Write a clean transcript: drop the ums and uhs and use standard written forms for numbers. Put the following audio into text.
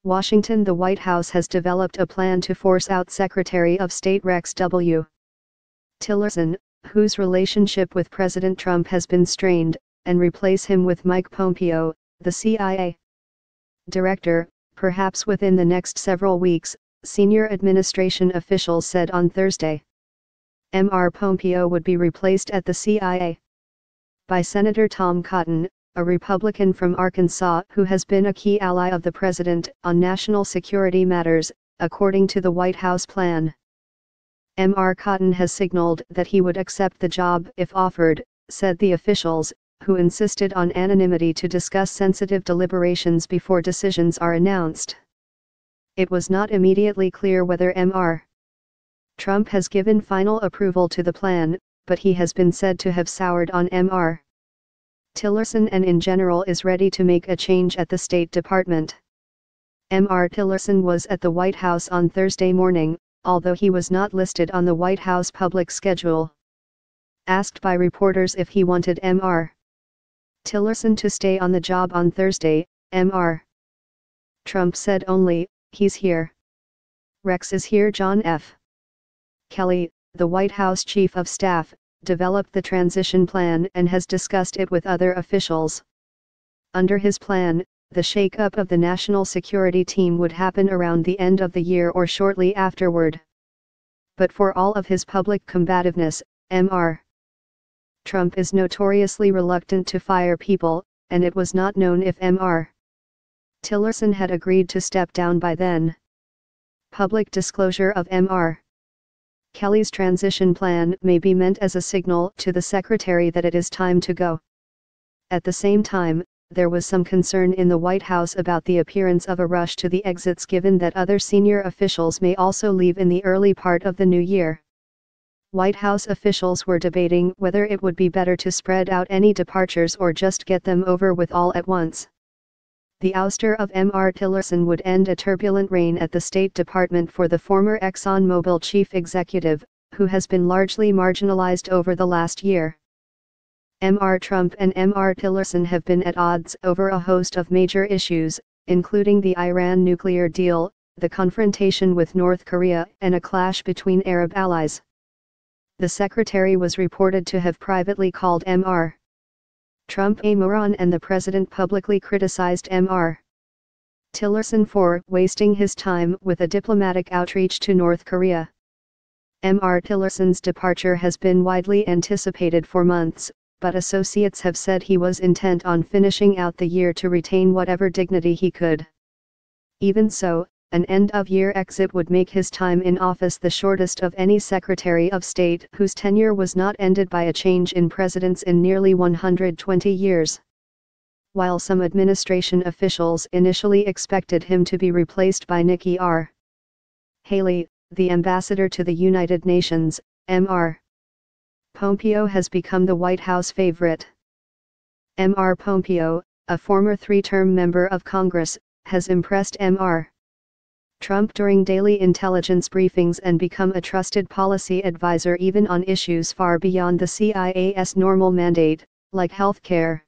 Washington. The White House has developed a plan to force out Secretary of State Rex W. Tillerson, whose relationship with President Trump has been strained, and replace him with Mike Pompeo, the CIA director, perhaps within the next several weeks, senior administration officials said on Thursday. Mr. Pompeo would be replaced at the CIA by Senator Tom Cotton, a Republican from Arkansas who has been a key ally of the president on national security matters, according to the White House plan. Mr. Cotton has signaled that he would accept the job if offered, said the officials, who insisted on anonymity to discuss sensitive deliberations before decisions are announced. It was not immediately clear whether Mr. Trump has given final approval to the plan, but he has been said to have soured on Mr. Tillerson and in general is ready to make a change at the State Department. Mr. Tillerson was at the White House on Thursday morning, although he was not listed on the White House public schedule. Asked by reporters if he wanted Mr. Tillerson to stay on the job on Thursday, Mr. Trump said only, "He's here. Rex is here." John F. Kelly, the White House Chief of Staff, developed the transition plan and has discussed it with other officials. Under his plan, the shakeup of the national security team would happen around the end of the year or shortly afterward. But for all of his public combativeness, Mr. Trump is notoriously reluctant to fire people, and it was not known if Mr. Tillerson had agreed to step down by then. Public disclosure of Mr. Kelly's transition plan may be meant as a signal to the secretary that it is time to go. At the same time, there was some concern in the White House about the appearance of a rush to the exits given that other senior officials may also leave in the early part of the new year. White House officials were debating whether it would be better to spread out any departures or just get them over with all at once. The ouster of Mr. Tillerson would end a turbulent reign at the State Department for the former ExxonMobil chief executive, who has been largely marginalized over the last year. Mr. Trump and Mr. Tillerson have been at odds over a host of major issues, including the Iran nuclear deal, the confrontation with North Korea, and a clash between Arab allies. The secretary was reported to have privately called Mr. Trump a moron, and the president publicly criticized Mr. Tillerson for wasting his time with a diplomatic outreach to North Korea. Mr. Tillerson's departure has been widely anticipated for months, but associates have said he was intent on finishing out the year to retain whatever dignity he could. Even so, an end-of-year exit would make his time in office the shortest of any Secretary of State whose tenure was not ended by a change in presidents in nearly 120 years. While some administration officials initially expected him to be replaced by Nikki Haley, the ambassador to the United Nations, Mr. Pompeo has become the White House favorite. Mr. Pompeo, a former three-term member of Congress, has impressed Mr. Trump during daily intelligence briefings and become a trusted policy advisor even on issues far beyond the CIA's normal mandate, like health care.